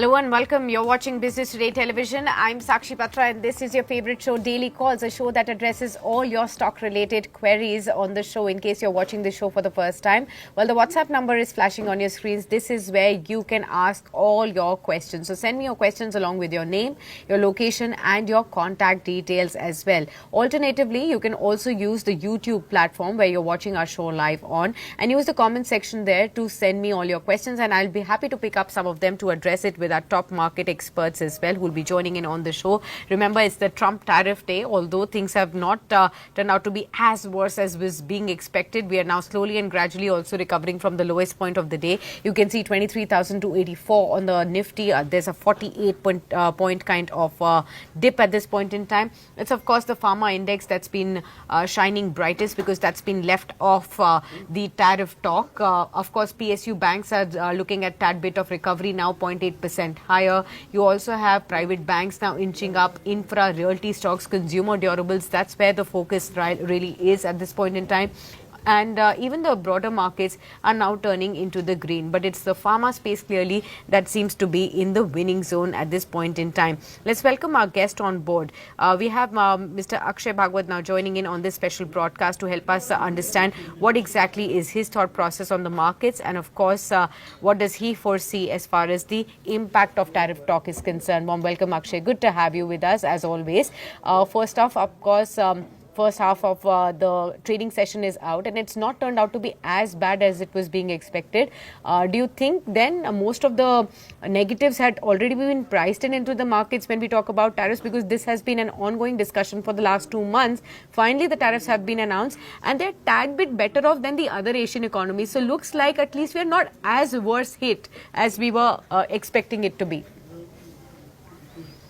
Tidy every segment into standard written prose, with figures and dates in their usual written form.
Hello and welcome. You're watching Business Today Television. I'm Sakshi Patra and this is your favorite show, Daily Calls, a show that addresses all your stock-related queries on the show. In case you're watching the show for the first time, well, the WhatsApp number is flashing on your screens. This is where you can ask all your questions. So send me your questions along with your name, your location and your contact details as well. Alternatively, you can also use the YouTube platform where you're watching our show live on and use the comment section there to send me all your questions, and I'll be happy to pick up some of them to address it with our top market experts as well who will be joining in on the show. Remember, it's the Trump tariff day. Although things have not turned out to be as worse as was being expected, we are now slowly and gradually also recovering from the lowest point of the day. You can see 23,284 on the Nifty. There's a 48 point kind of dip at this point in time. It's of course the pharma index that's been shining brightest because that's been left off the tariff talk. Of course, PSU banks are looking at tad bit of recovery now, 0.8% higher. You also have private banks now inching up, infra, realty stocks, consumer durables. That's where the focus really is at this point in time. And even the broader markets are now turning into the green. But it's the pharma space clearly that seems to be in the winning zone at this point in time. Let's welcome our guest on board. We have Mr. Akshay Bhagwat now joining in on this special broadcast to help us understand what exactly is his thought process on the markets, and of course, what does he foresee as far as the impact of tariff talk is concerned. Warm welcome, Akshay. Good to have you with us as always. First off, of course, first half of the trading session is out and it's not turned out to be as bad as it was being expected. Do you think then most of the negatives had already been priced into the markets when we talk about tariffs, because this has been an ongoing discussion for the last 2 months? Finally, the tariffs have been announced and they're tad bit better off than the other Asian economies. So looks like at least we're not as worse hit as we were expecting it to be.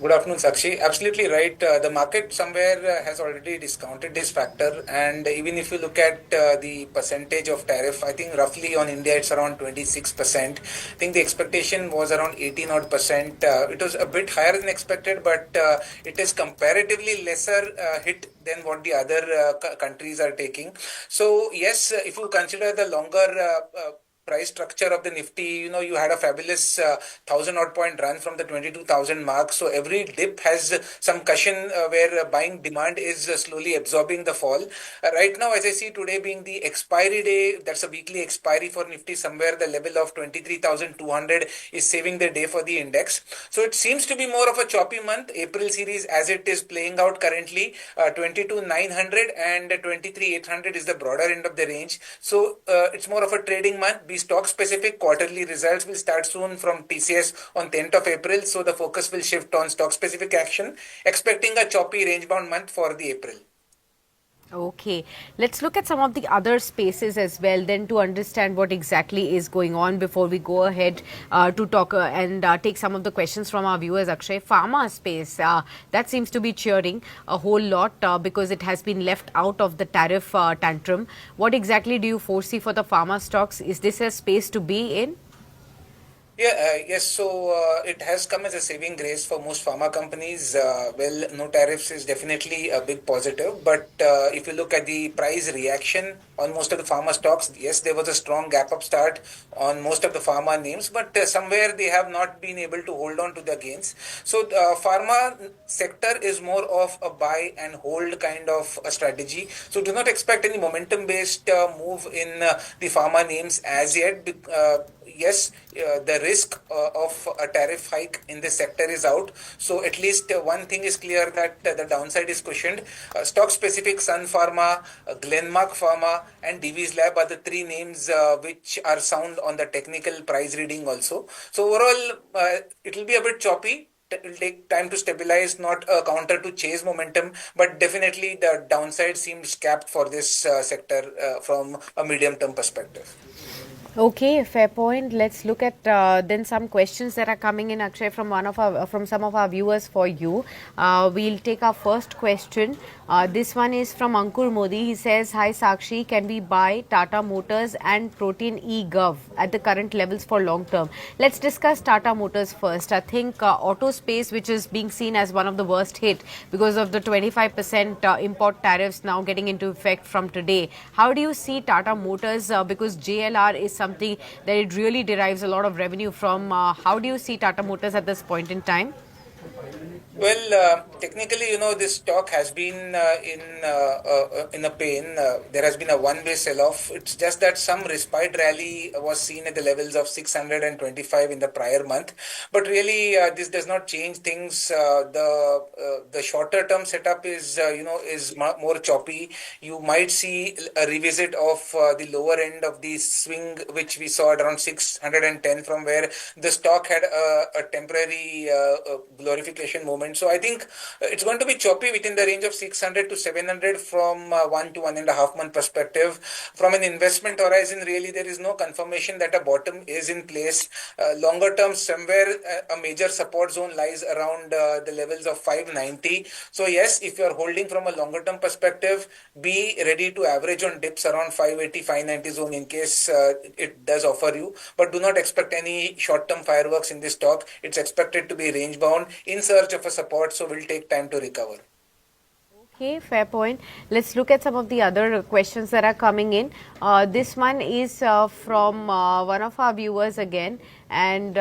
Good afternoon, Sakshi. Absolutely right. The market somewhere has already discounted this factor. And even if you look at the percentage of tariff, I think roughly on India, it's around 26%. I think the expectation was around 18 odd percent. It was a bit higher than expected, but it is comparatively lesser hit than what the other countries are taking. So yes, if you consider the longer price structure of the Nifty, you had a fabulous 1,000 odd point run from the 22,000 mark. So every dip has some cushion where buying demand is slowly absorbing the fall. Right now, as I see today being the expiry day, that's a weekly expiry for Nifty, somewhere the level of 23,200 is saving the day for the index. So it seems to be more of a choppy month. April series as it is playing out currently, 22,900 and 23,800 is the broader end of the range. So it's more of a trading month. Stock specific quarterly results will start soon from TCS on 10th of April. So the focus will shift on stock specific action, expecting a choppy range bound month for the April. Okay, let's look at some of the other spaces as well then to understand what exactly is going on before we go ahead to talk and take some of the questions from our viewers. Akshay, pharma space, that seems to be cheering a whole lot because it has been left out of the tariff tantrum. What exactly do you foresee for the pharma stocks? Is this a space to be in? Yes. So it has come as a saving grace for most pharma companies. Well, no tariffs is definitely a big positive. But if you look at the price reaction on most of the pharma stocks, yes, there was a strong gap up start on most of the pharma names, but somewhere they have not been able to hold on to the gains. So pharma sector is more of a buy and hold kind of a strategy. So do not expect any momentum based move in the pharma names as yet. Yes, the risk of a tariff hike in this sector is out. So at least one thing is clear, that the downside is cushioned. Stock specific, Sun Pharma, Glenmark Pharma and Divi's Lab are the three names which are sound on the technical price reading also. So overall, it will be a bit choppy. It will take time to stabilize, not a counter to chase momentum, but definitely the downside seems capped for this sector from a medium term perspective. Okay, fair point. Let's look at then some questions that are coming in, Akshay, from from some of our viewers for you. We'll take our first question. This one is from Ankur Modi. He says, "Hi Sakshi, can we buy Tata Motors and Protein eGov at the current levels for long term?" Let's discuss Tata Motors first. I think auto space, which is being seen as one of the worst hit because of the 25% import tariffs now getting into effect from today. How do you see Tata Motors? Because JLR is something that it really derives a lot of revenue from. How do you see Tata Motors at this point in time? Well, technically, this stock has been in a pain. There has been a one-way sell-off. It's just that some respite rally was seen at the levels of 625 in the prior month. But really, this does not change things. The shorter-term setup is more choppy. You might see a revisit of the lower end of the swing, which we saw at around 610, from where the stock had a temporary glorification moment. So I think it's going to be choppy within the range of 600 to 700 from 1 to 1.5 month perspective. From an investment horizon, really there is no confirmation that a bottom is in place. Longer term, somewhere a major support zone lies around the levels of 590. So yes, if you are holding from a longer term perspective, be ready to average on dips around 580, 590 zone in case it does offer you. But do not expect any short term fireworks in this stock. It's expected to be range bound in search of a support, so will take time to recover. Okay, fair point. Let's look at some of the other questions that are coming in. This one is from one of our viewers again, and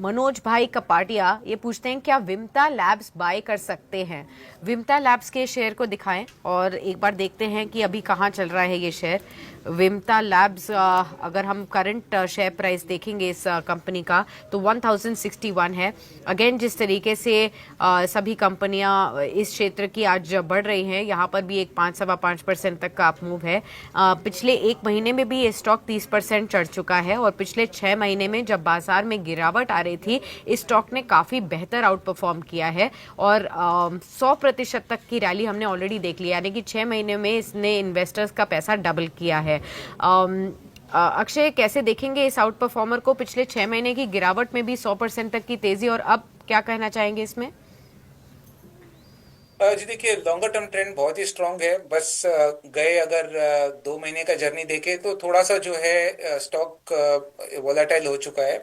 Manoj भाई कपाटिया ये पूछते हैं क्या विमता labs bye कर सकते हैं? विमता labs के share को दिखाएं और एक बार देखते हैं कि अभी कहाँ चल रहा है ये शेयर. विमता लैब्स अगर हम करंट शेयर प्राइस देखेंगे इस कंपनी का तो 1061 है. अगेन जिस तरीके से सभी कंपनियां इस क्षेत्र की आज बढ़ रही हैं, यहाँ पर भी एक 5.5% तक का अप मूव है. पिछले एक महीने में भी ये स्टॉक 30% चढ़ चुका है और पिछले 6 महीने में जब बाजार में गिरावट आ रही थी इस स्टॉक ने काफ़ी बेहतर आउट परफॉर्म किया है और 100% तक की रैली हमने ऑलरेडी देख लिया, यानी कि 6 महीने में इसने इन्वेस्टर्स का पैसा डबल किया है. अक्षय, कैसे देखेंगे इस आउट परफॉर्मर को? पिछले 6 महीने की गिरावट में भी 100% तक की तेजी, और अब क्या कहना चाहेंगे इसमें? जी देखिए, लॉन्गर टर्म ट्रेंड बहुत ही स्ट्रांग है. बस गए अगर 2 महीने का जर्नी देखे तो थोड़ा सा जो है स्टॉक वोलेटाइल हो चुका है.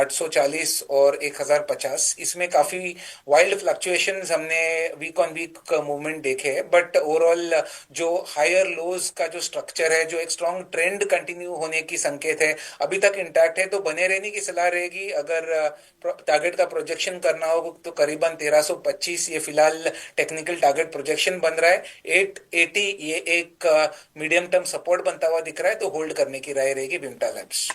840 और 1050 इसमें काफी वाइल्ड फ्लक्चुएशंस हमने वीक ऑन वीक मूवमेंट देखे हैं. बट ओवरऑल जो हायर लोज का जो स्ट्रक्चर है, जो एक स्ट्रांग ट्रेंड कंटिन्यू होने की संकेत है, अभी तक इंटैक्ट है. तो बने रहने की सलाह रहेगी. अगर टारगेट का प्रोजेक्शन करना हो तो करीबन 1325 ये फिलहाल टेक्निकल टारगेट प्रोजेक्शन बन रहा है. 880 ये एक मीडियम टर्म सपोर्ट बनता हुआ दिख रहा है. तो होल्ड करने की राय रहेगी विमता लैब्स.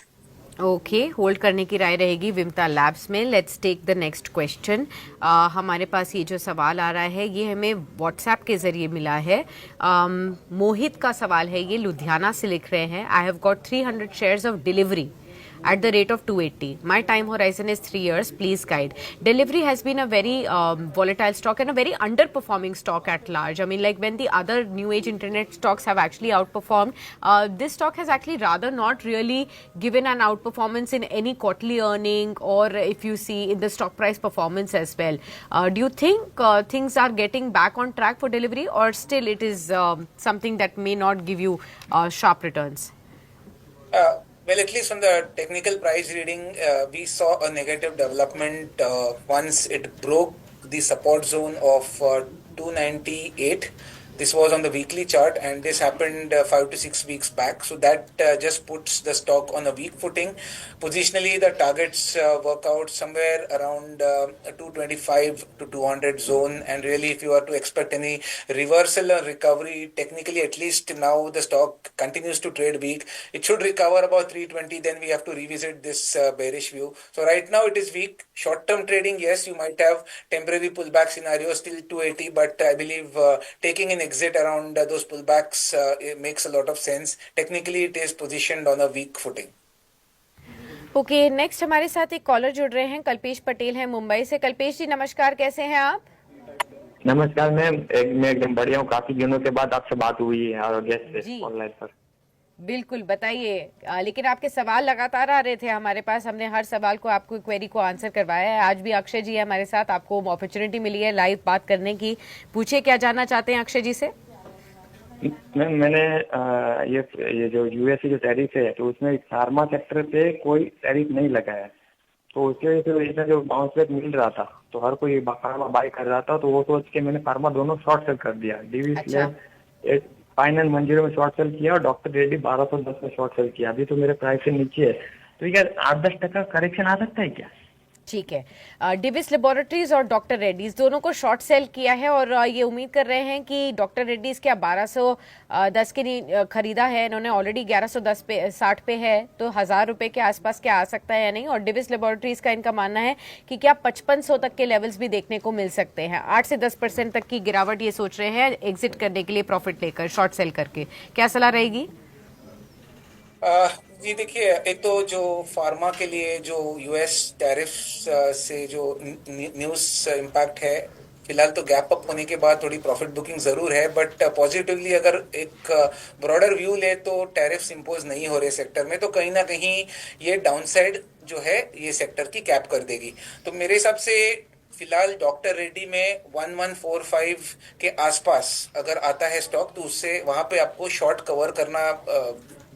ओके, होल्ड करने की राय रहेगी विमता लैब्स में. Let's take the next question. हमारे पास ये जो सवाल आ रहा है ये हमें व्हाट्सएप के जरिए मिला है. मोहित का सवाल है, ये लुधियाना से लिख रहे हैं. I have got 300 shares of delivery at the rate of 280. My time horizon is 3 years. Please guide. Delivery has been a very volatile stock and a very underperforming stock at large. I mean, like when the other new age internet stocks have actually outperformed, this stock has actually rather not really given an outperformance in any quarterly earning, or if you see in the stock price performance as well. Do you think things are getting back on track for Delivery, or still it is something that may not give you sharp returns? Well, at least from the technical price reading, we saw a negative development once it broke the support zone of 298. This was on the weekly chart, and this happened 5 to 6 weeks back. So that just puts the stock on a weak footing. Positionally, the targets work out somewhere around 225 to 200 zone. And really, if you are to expect any reversal or recovery, technically at least now the stock continues to trade weak. It should recover about 320. Then we have to revisit this bearish view. So right now it is weak. Short-term trading, yes, you might have temporary pullback scenario still 280, but I believe taking an exit around those pullbacks it makes a lot of sense. Technically it is positioned on a weak footing. Okay, next हमारे साथ एक collar जुड़ रहे हैं. कल्पेश पटेल हैं मुंबई से. कल्पेश जी नमस्कार, कैसे हैं आप? नमस्कार मैम, मैं एकदम बढ़िया हूँ. काफी दिनों के बाद आपसे बात हुई है और गेस्ट से ऑनलाइन पर. बिल्कुल बताइए. लेकिन आपके सवाल लगातार आ रहे थे हमारे पास, हमने हर सवाल को आपको क्वेरी को आंसर करवाया है. आज भी अक्षय जी है हमारे साथ, आपको अपॉर्चुनिटी मिली है लाइव बात करने की. पूछिए क्या जानना चाहते हैं अक्षय जी से. मैम मैंने ये जो यूएस की जो टैरिफ है तो उसमें फार्मा सेक्टर पे कोई टैरिफ नहीं लगा है, तो उसके वजह से जो बाउंस बैक मिल रहा था तो हर कोई फार्मा बाय कर रहा था, तो वो सोच के मैंने फार्मा दोनों शॉर्ट सेल कर दिया. डीवी फाइनल मंजीरो में शॉर्ट सेल किया और डॉक्टर रेड्डी 1210 में शॉर्ट सेल किया। अभी तो मेरे प्राइस से नीचे है, तो क्या 8-10% करेक्शन आ सकता है क्या? ठीक है, डिविस लेबोरेटरीज और डॉक्टर रेड्डीज दोनों को शॉर्ट सेल किया है और ये उम्मीद कर रहे हैं कि डॉक्टर रेड्डीज क्या 1210 के खरीदा है इन्होंने ऑलरेडी, 1110 पे 60 पे है, तो 1000 रुपए के आसपास क्या आ सकता है या नहीं। और डिविस लेबोरेटरीज का इनका मानना है कि क्या 5500 तक के लेवल्स भी देखने को मिल सकते हैं। 8 से 10% तक की गिरावट ये सोच रहे हैं एग्जिट करने के लिए प्रॉफिट लेकर शॉर्ट सेल करके। क्या सलाह रहेगी? जी देखिए, एक तो जो फार्मा के लिए जो यूएस टैरिफ्स से जो न्यूज़ इम्पैक्ट है, फिलहाल तो गैप अप होने के बाद थोड़ी प्रॉफिट बुकिंग जरूर है, बट पॉजिटिवली अगर एक ब्रॉडर व्यू ले तो टैरिफ्स इंपोज नहीं हो रहे सेक्टर में, तो कहीं ना कहीं ये डाउनसाइड जो है ये सेक्टर की कैप कर देगी। तो मेरे हिसाब से फिलहाल डॉक्टर रेड्डी में 1145 के आसपास अगर आता है स्टॉक, तो उससे वहां पे आपको शॉर्ट कवर करना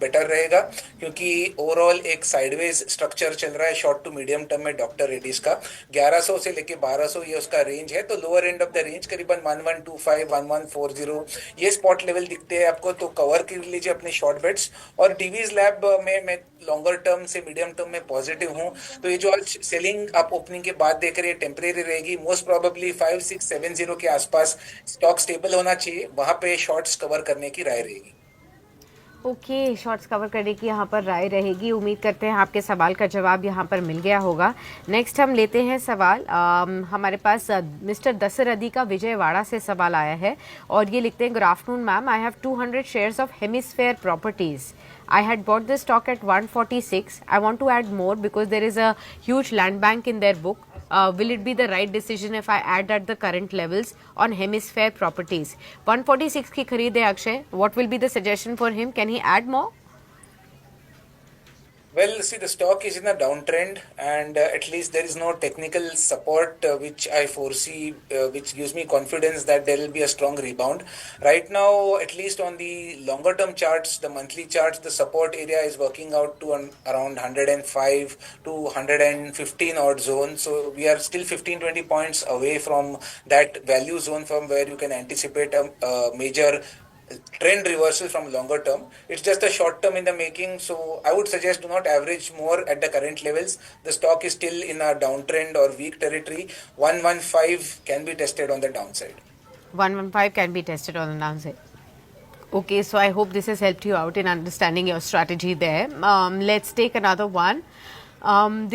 बेटर रहेगा, क्योंकि ओवरऑल एक साइडवेज स्ट्रक्चर चल रहा है शॉर्ट टू मीडियम टर्म में डॉक्टर रेड्डीज का। 1100 से लेके 1200 ये उसका रेंज है, तो lower end of the range करीबन 1125 1140 ये स्पॉट लेवल दिखते हैं आपको, तो कवर कर लीजिए अपने शॉर्ट बेट्स। और डीवीज लैब में मैं लॉन्गर टर्म से मीडियम टर्म में पॉजिटिव हूँ, तो ये जो आज सेलिंग आप ओपनिंग के बाद देख रहे हैं टेम्परेरी रहेगी, मोस्ट प्रोबेबली 5670 के आसपास स्टॉक स्टेबल होना चाहिए, वहां पे शॉर्ट्स कवर करने की राय रहेगी। ओके, शॉर्ट्स कवर करने की यहाँ पर राय रहेगी। उम्मीद करते हैं आपके सवाल का जवाब यहाँ पर मिल गया होगा। नेक्स्ट हम लेते हैं सवाल। हमारे पास मिस्टर दशरथी का विजयवाड़ा से सवाल आया है और ये लिखते हैं, good afternoon ma'am, I have 200 shares of hemisphere properties. I had bought this stock at 146. I want to add more because there is a huge land bank in their book. Will it be the right decision if I add at the current levels on Hemisphere Properties? 146 की खरीद है Akshay. What will be the suggestion for him? Can he add more? Well, see, the stock is in a downtrend, and at least there is no technical support which I foresee, which gives me confidence that there will be a strong rebound. Right now, at least on the longer term charts, the monthly charts, the support area is working out to around 105 to 115 odd zone. So we are still 15-20 points away from that value zone from where you can anticipate a major trend reversal from longer term. It's just a short term in the making, so I would suggest do not average more at the current levels. The stock is still in a downtrend or weak territory. 115 can be tested on the downside. 115 can be tested on the downside. Okay, so I hope this has helped you out in understanding your strategy there. Let's take another one.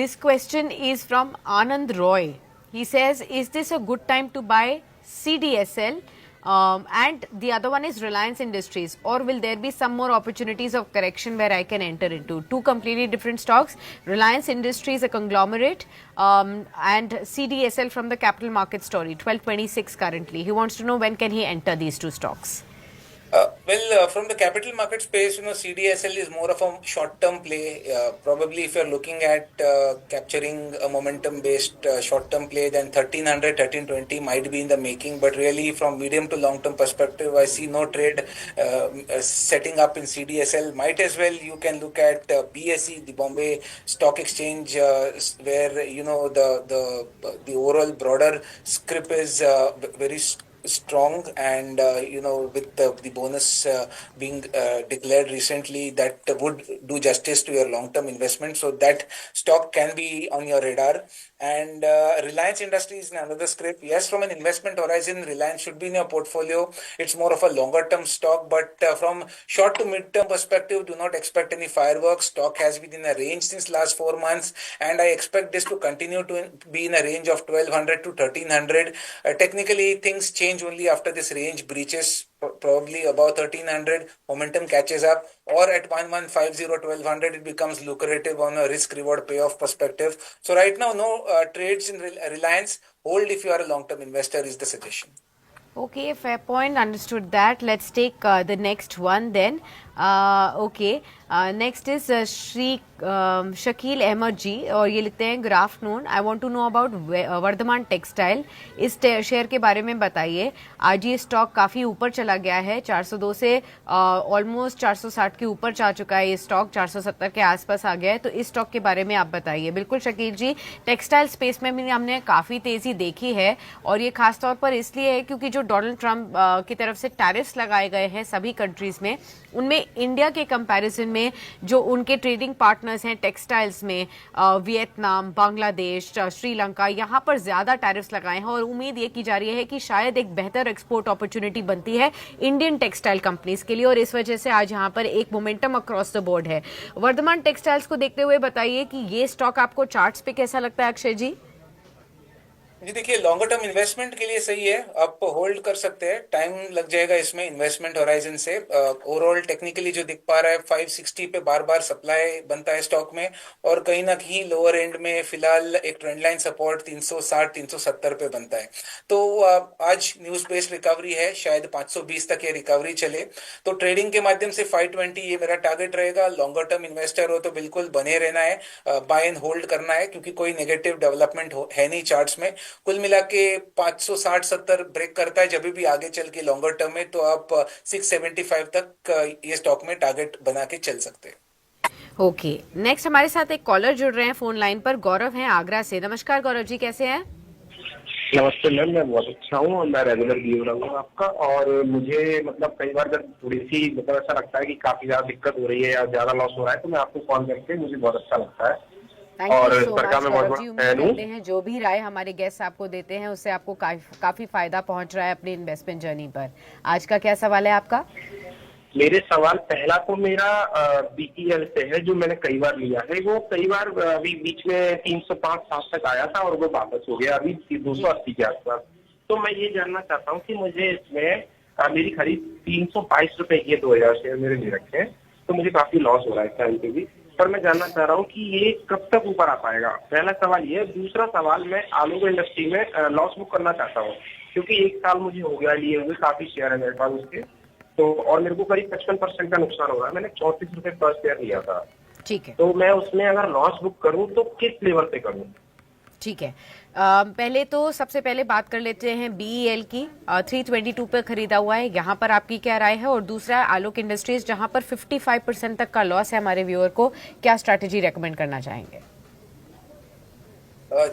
This question is from Anand Roy. He says, is this a good time to buy CDSL? And the other one is Reliance Industries, or will there be some more opportunities of correction where I can enter into? Two completely different stocks. Reliance Industries, a conglomerate, and CDSL from the capital market story, 1226 currently. He wants to know when can he enter these two stocks. From the capital market space, CDSL is more of a short-term play. Probably if you're looking at capturing a momentum-based short-term play, then 1300, 1320 might be in the making. But really, from medium to long-term perspective, I see no trade setting up in CDSL. Might as well you can look at BSE, the Bombay Stock Exchange, where the overall broader script is very strong, and with the bonus being declared recently, that would do justice to your long-term investment, so that stock can be on your radar. And Reliance Industries is another script. Yes, from an investment horizon, Reliance should be in your portfolio. It's more of a longer term stock, but from short to mid term perspective, do not expect any fireworks. Stock has been in a range since last 4 months, and I expect this to continue to be in a range of 1200 to 1300. Technically, things change only after this range breaches, probably above 1300, momentum catches up, or at 1150, 1200, it becomes lucrative on a risk reward payoff perspective. So right now, no trades in Reliance. Hold if you are a long term investor is the suggestion. Okay, fair point. Understood that. Let's take the next one then. Okay. Next is Shri Shakeel Ahmed ji और ये लिखते हैं good afternoon, I want to know about Vardhman textile, इस share के बारे में बताइए। आज ये स्टॉक काफ़ी ऊपर चला गया है, 402 से ऑलमोस्ट 460 के ऊपर जा चुका है ये स्टॉक, 470 के आसपास आ गया है, तो इस स्टॉक के बारे में आप बताइए। बिल्कुल शकील जी, टेक्सटाइल स्पेस में भी हमने काफ़ी तेज़ी देखी है और ये खासतौर पर इसलिए है क्योंकि जो डोनाल्ड ट्रंप की तरफ से टैरिफ्स लगाए गए हैं सभी कंट्रीज़ में, उनमें इंडिया के कंपैरिजन में जो उनके ट्रेडिंग पार्टनर्स हैं टेक्सटाइल्स में, वियतनाम, बांग्लादेश, श्रीलंका, यहाँ पर ज़्यादा टैरिफ्स लगाए हैं और उम्मीद ये की जा रही है कि शायद एक बेहतर एक्सपोर्ट अपॉर्चुनिटी बनती है इंडियन टेक्सटाइल कंपनीज के लिए और इस वजह से आज यहाँ पर एक मोमेंटम अक्रॉस द बोर्ड है। वर्धमान टेक्सटाइल्स को देखते हुए बताइए कि ये स्टॉक आपको चार्ट्स पे कैसा लगता है अक्षय जी? जी देखिए, लॉन्गर टर्म इन्वेस्टमेंट के लिए सही है, आप होल्ड कर सकते हैं, टाइम लग जाएगा इसमें इन्वेस्टमेंट होराइजन से। ओवरऑल टेक्निकली जो दिख पा रहा है 560 पे बार बार सप्लाई बनता है स्टॉक में और कहीं ना कहीं लोअर एंड में फिलहाल एक ट्रेंड लाइन सपोर्ट 360 370 पे बनता है। तो आज न्यूज बेस्ड रिकवरी है, शायद 520 तक ये रिकवरी चले, तो ट्रेडिंग के माध्यम से 520 ये मेरा टारगेट रहेगा। लॉन्गर टर्म इन्वेस्टर हो तो बिल्कुल बने रहना है, बाय एंड होल्ड करना है क्योंकि कोई नेगेटिव डेवलपमेंट है नहीं चार्ट्स में। कुल मिला के 560-70 ब्रेक करता है जब भी आगे चल के लॉन्गर टर्म में, तो आप 675 तक ये स्टॉक में टारगेट बना के चल सकते हैं। ओके, नेक्स्ट हमारे साथ एक कॉलर जुड़ रहे हैं फोन लाइन पर, गौरव हैं आगरा से। नमस्कार गौरव जी, कैसे हैं? नमस्ते मैम, मैं बहुत अच्छा हूँ और मैं रेगुलर व्यूअर हूँ आपका। और मुझे मतलब कई बार जब थोड़ी सी मतलब ऐसा लगता है कि काफी ज्यादा दिक्कत हो रही है या ज्यादा लॉस हो रहा है तो मैं आपको कॉल करके मुझे बहुत अच्छा लगता है। थैंक और यू सो सरकार मच में बहुत गौरव जी, बड़ा फैन उम्मीद हूँ। करते हैं जो भी राय हमारे गेस्ट आपको देते हैं उससे आपको काफी फायदा पहुंच रहा है अपनी इन्वेस्टमेंट जर्नी पर। आज का क्या सवाल है आपका? मेरे सवाल पहला तो मेरा बीईएल से है, जो मैंने कई बार लिया है। वो कई बार अभी बीच में 305-7 तक आया था और वो वापस हो गया अभी 280 के आसपास। तो मैं ये जानना चाहता हूँ कि मुझे इसमें मेरी खरीद 322 रुपए की 2000 शेयर मेरे लिए रखे हैं, तो मुझे काफी लॉस हो रहा है इस टाइम पे भी। पर मैं जानना चाह रहा हूँ कि ये कब तक ऊपर आ पाएगा, पहला सवाल ये है। दूसरा सवाल, मैं आलू की इंडस्ट्री में लॉस बुक करना चाहता हूँ क्योंकि 1 साल मुझे हो गया लिए हुए, काफी शेयर है मेरे पास उसके, तो और मेरे को करीब 55% का नुकसान हो रहा है। मैंने 34 रुपए पर शेयर लिया था, ठीक है, तो मैं उसमें अगर लॉस बुक करूं तो किस लेवल पे करूं? ठीक है। पहले तो सबसे पहले बात कर लेते हैं बीईएल की। 322 पे खरीदा हुआ है, यहाँ पर आपकी क्या राय है? और दूसरा आलोक इंडस्ट्रीज जहाँ पर 55% तक का लॉस है हमारे व्यूअर को, क्या स्ट्रैटेजी रेकमेंड करना चाहेंगे?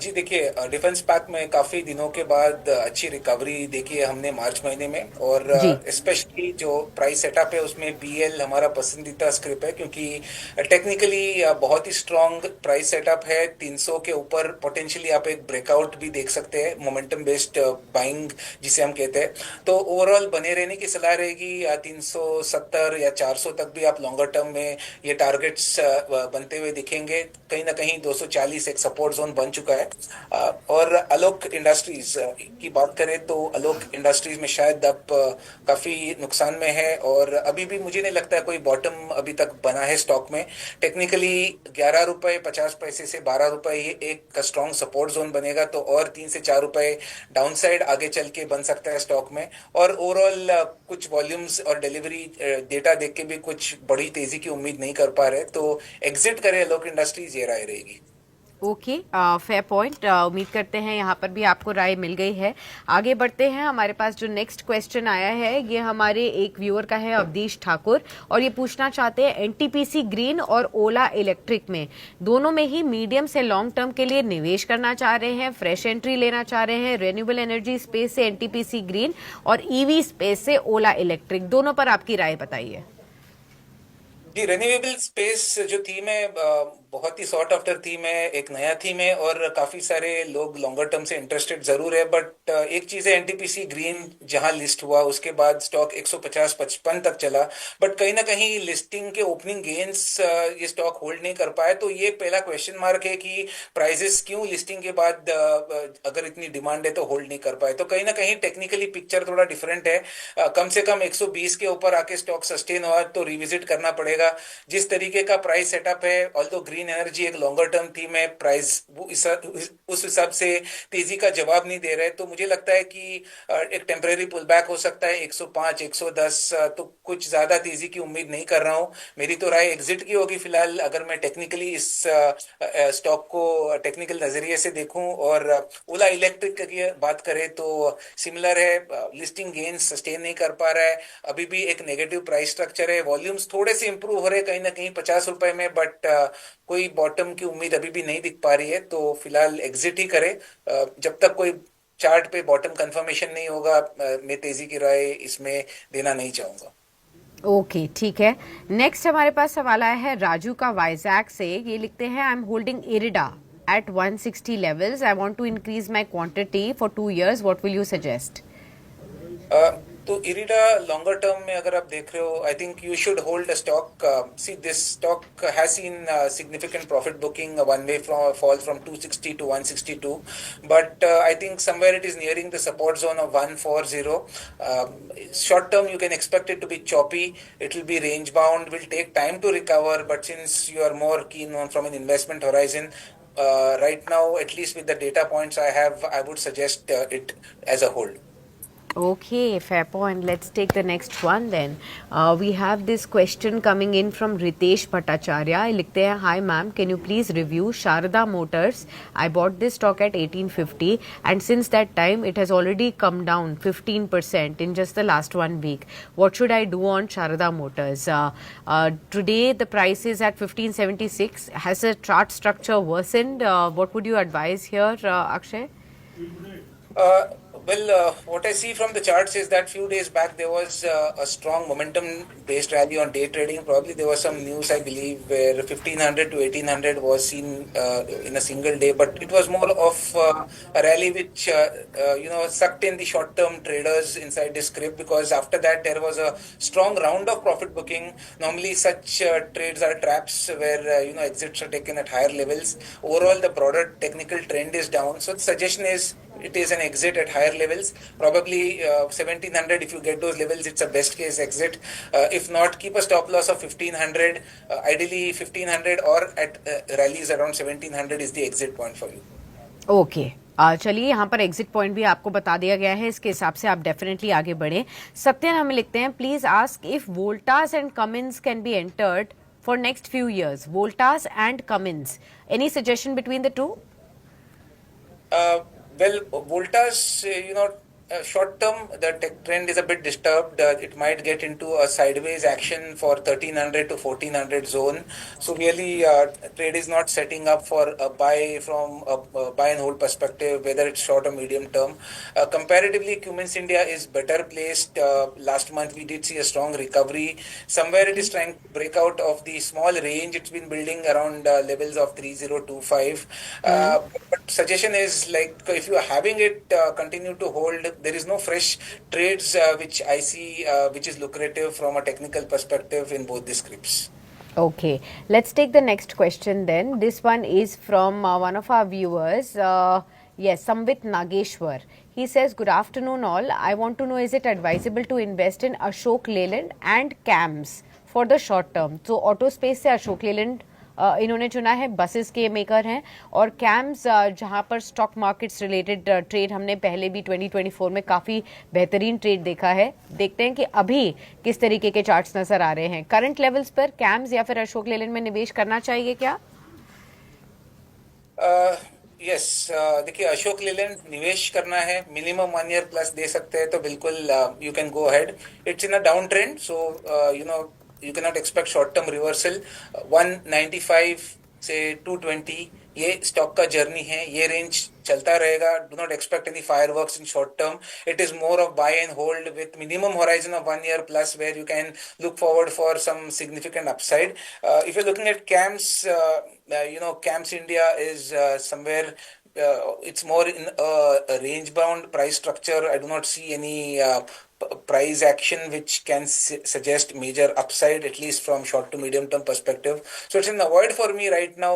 जी देखिए, डिफेंस पैक में काफी दिनों के बाद अच्छी रिकवरी देखी है हमने मार्च महीने में, और जी, स्पेशली जो प्राइस सेटअप है उसमें बीएल हमारा पसंदीदा स्क्रिप है क्योंकि टेक्निकली बहुत ही स्ट्रांग प्राइस सेटअप है। 300 के ऊपर पोटेंशियली आप एक ब्रेकआउट भी देख सकते हैं, मोमेंटम बेस्ड बाइंग जिसे हम कहते हैं। तो ओवरऑल बने रहने की सलाह रहेगी, 370 या 400 तक भी आप लॉन्गर टर्म में ये टारगेट्स बनते हुए दिखेंगे। कहीं ना कहीं 240 एक सपोर्ट जोन बन चुका है। और आलोक इंडस्ट्रीज की बात करें तो आलोक इंडस्ट्रीज में शायद अब काफी नुकसान में है और अभी भी मुझे नहीं लगता है कोई बॉटम अभी तक बना है स्टॉक में। टेक्निकली 11 रुपए 50 पैसे से 12 रुपए ये एक स्ट्रॉन्ग सपोर्ट जोन बनेगा, तो और 3 से 4 रुपए डाउनसाइड आगे चल के बन सकता है स्टॉक में। और ओवरऑल कुछ वॉल्यूम्स और डिलीवरी डेटा देख के भी कुछ बड़ी तेजी की उम्मीद नहीं कर पा रहे, तो एग्जिट करे आलोक इंडस्ट्रीज, ये राय रहेगी। Okay, fair point. उम्मीद करते हैं यहाँ पर भी आपको राय मिल गई है। आगे बढ़ते हैं, हमारे पास जो नेक्स्ट क्वेश्चन आया है ये हमारे एक व्यूअर का है, अवधीश ठाकुर, और ये पूछना चाहते हैं एनटीपीसी ग्रीन और ओला इलेक्ट्रिक में दोनों में ही मीडियम से लॉन्ग टर्म के लिए निवेश करना चाह रहे हैं, फ्रेश एंट्री लेना चाह रहे हैं। रेन्यूएबल एनर्जी स्पेस से एनटीपीसी ग्रीन और ईवी स्पेस से ओला इलेक्ट्रिक, दोनों पर आपकी राय बताइए। जी, रिन्यूएबल स्पेस जो थीम है बहुत ही सॉर्ट आफ्टर थीम है, एक नया थीम है और काफी सारे लोग लॉन्गर टर्म से इंटरेस्टेड जरूर है। बट एक चीज है, एनटीपीसी ग्रीन जहां लिस्ट हुआ उसके बाद स्टॉक 150-55 तक चला, बट कहीं ना कहीं लिस्टिंग के ओपनिंग गेन्स ये स्टॉक होल्ड नहीं कर पाया। तो ये पहला क्वेश्चन मार्क है कि प्राइजेस क्यों लिस्टिंग के बाद अगर इतनी डिमांड है तो होल्ड नहीं कर पाए। तो कहीं ना कहीं टेक्निकली पिक्चर थोड़ा डिफरेंट है। कम से कम 120 के ऊपर आके स्टॉक सस्टेन हुआ तो रिविजिट करना पड़ेगा। जिस तरीके का प्राइस सेटअप है, ऑल्दो ग्रीन ग्रीन एनर्जी एक लॉन्गर टर्म थीम है, प्राइस वो उस हिसाब से तेजी का जवाब नहीं दे रहे, तो मुझे लगता है कि एक टेम्परेरी पुल बैक हो सकता है 105 110, तो कुछ ज्यादा तेजी की उम्मीद नहीं कर रहा हूँ। मेरी तो राय एग्जिट की होगी फिलहाल, अगर मैं टेक्निकली इस स्टॉक को टेक्निकल नजरिए से देखूं। और ओला इलेक्ट्रिक की बात करें तो सिमिलर है, लिस्टिंग गेन्स सस्टेन नहीं कर पा रहा है, अभी भी एक नेगेटिव प्राइस स्ट्रक्चर है, वॉल्यूम्स थोड़े से इंप्रूव हो रहे हैं कहीं ना कहीं 50 रुपए में, बट कोई बॉटम की उम्मीद अभी भी नहीं दिख पा रही है, तो फिलहाल एग्जिट ही करें जब तक कोई चार्ट पे बॉटम कंफर्मेशन नहीं होगा। मैं तेजी की राय इसमें देना नहीं चाहूंगा। ओके, ठीक है। नेक्स्ट हमारे पास सवाल आया है राजू का वाइजैक से। ये लिखते हैं, I am holding IRDA at 160 levels. I want to increase my quantity for 2 years. What will you suggest? तो इरिडा लॉन्गर टर्म में अगर आप देख रहे हो, I think you should hold a stock. See this stock has seen significant profit booking, one way fall from 260 to 162, but I think somewhere it is nearing the support zone of 140. Short term you can expect it to be choppy, it will be range bound, will take time to recover, but since you are more keen on from an investment horizon, right now, at least with the data points I have, I would suggest it as a hold. Okay, fair point. Let's take the next one then. We have this question coming in from Ritesh Bhattacharya. लिखते हैं, hi ma'am, can you please review Sharda Motors? I bought this stock at 1850 and since that time it has already come down 15% in just the last 1 week. What should I do on Sharda Motors? Today the price is at 1576. Has the chart structure worsened? What would you advise here, Akshay? What I see from the charts is that few days back there was a strong momentum-based rally on day trading. Probably there was some news, I believe, where 1500 to 1800 was seen in a single day, but it was more of a rally which sucked in the short-term traders inside this script, because after that there was a strong round of profit booking. Normally, such trades are traps where exits are taken at higher levels. Overall, the broader technical trend is down, so the suggestion is it is an exit at higher levels. Probably 1700, if you get those levels, it's a best case exit. If not, keep a stop loss of 1500. Ideally 1500 or at rallies around 1700 is the exit point for you. Okay, चलिए यहाँ पर exit point भी आपको बता दिया गया है, इसके हिसाब से आप डेफिनेटली आगे बढ़ें। सत्यन हमें लिखते हैं, please ask if Voltas and Cummins can be entered for next few years. Voltas and Cummins, any suggestion between the two? Well, Voltas, short term, the tech trend is a bit disturbed. It might get into a sideways action for 1300 to 1400 zone. So really, trade is not setting up for a buy from a buy and hold perspective, whether it's short or medium term. Comparatively, Cummins India is better placed. Last month, we did see a strong recovery. Somewhere it is trying to break out of the small range. It's been building around levels of 3025. But suggestion is, like, if you are having it, continue to hold. There is no fresh trades which I see which is lucrative from a technical perspective in both the scripts. Okay, let's take the next question then. This one is from one of our viewers. Yes, Samvit Nageshwar. He says, good afternoon all. I want to know, is it advisable to invest in Ashok Leyland and CAMS for the short term? So auto space से Ashok Leyland इन्होंने चुना है, buses के maker हैं, और camps जहां पर stock markets related trade हमने पहले भी 2024 में काफ़ी बेहतरीन ट्रेड देखा है। देखते हैं कि अभी किस तरीके के चार्ट्स नजर आ रहे हैं। करंट लेवल्स पर कैम्स या फिर अशोक लेलैंड में निवेश करना चाहिए क्या? यस, देखिए, अशोक लेलैंड निवेश करना है, मिनिमम 1 ईयर प्लस दे सकते हैं तो बिल्कुल you can go ahead. It's in a down trend, so you cannot expect short term reversal. 195 से 220 ये स्टॉक का जर्नी है, ये रेंज चलता रहेगा. Do not expect any fireworks in short term. It is more of buy and hold with minimum horizon of 1 year plus, where you can look forward for some significant upside. If you're looking at CAMS, CAMS India is somewhere. It's more in a range bound price structure. I do not see any price action which can suggest major upside, at least from short to medium term perspective. So it's an avoid for me right now.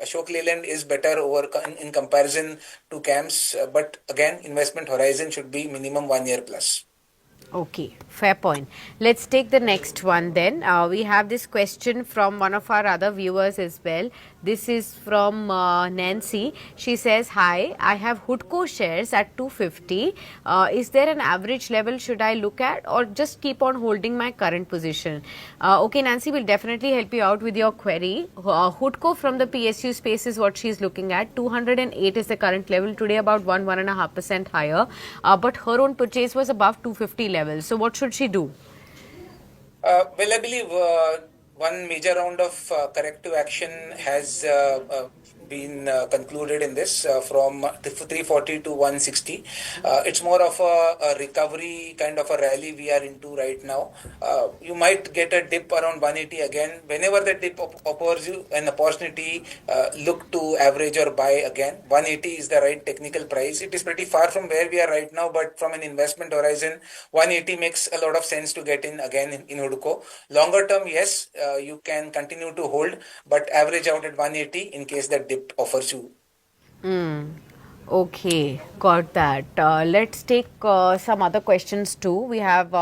Ashok Leyland is better in comparison to CAMS, but again, investment horizon should be minimum 1 year plus. Okay, fair point. Let's take the next one then. We have this question from one of our other viewers as well. This is from Nancy. She says, "Hi, I have Hoodco shares at 250. Is there an average level should I look at, or just keep on holding my current position?" Okay, Nancy, will definitely help you out with your query. Hoodco from the PSU space is what she's looking at. 208 is the current level today, about 1.5% higher. But her own purchase was above 250 level. So what should she do? Well, I believe one major round of corrective action has been concluded in this from 340 to 160. It's more of a recovery kind of a rally we are into right now. You might get a dip around 180 again. Whenever the dip offers you an opportunity, look to average or buy again. 180 is the right technical price. It is pretty far from where we are right now, but from an investment horizon, 180 makes a lot of sense to get in again in Hoodco. Longer term, yes, you can continue to hold, but average out at 180 in case the dip offers you. Okay, got that. Let's take some other questions too. We have,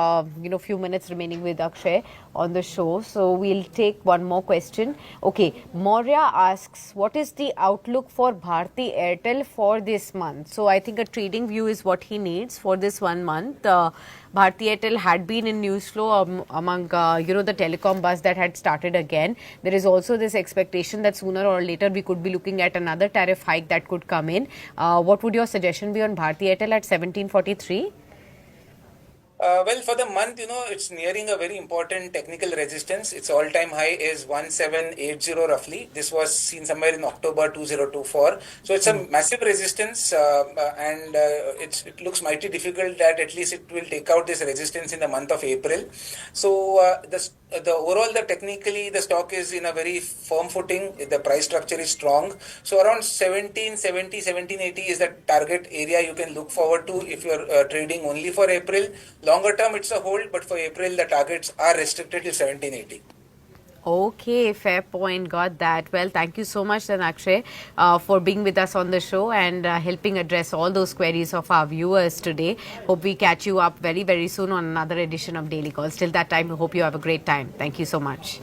few minutes remaining with Akshay on the show. So we'll take one more question. Okay, Maurya asks, what is the outlook for Bharti Airtel for this month? So I think a trading view is what he needs for this 1 month. Bharti Airtel had been in news flow among, the telecom buzz that had started again. There is also this expectation that sooner or later we could be looking at another tariff hike that could come in. What would your suggestion be on Bharti Airtel at 1743? Well, for the month, it's nearing a very important technical resistance. Its all-time high is 1780 roughly. This was seen somewhere in October 2024. So it's a massive resistance, and it looks mighty difficult that at least it will take out this resistance in the month of April. So the overall, technically, the stock is in a very firm footing. The price structure is strong. So around 1770, 1780 is the target area you can look forward to if you're trading only for April. Longer term, it's a hold, but for April, the targets are restricted to 1780. Okay, fair point. Got that. Well, thank you so much, then, Akshay, for being with us on the show and helping address all those queries of our viewers today. Hope we catch you up very, very soon on another edition of Daily Calls. Till that time, I hope you have a great time. Thank you so much.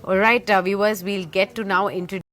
All right, viewers, we'll get to now introduce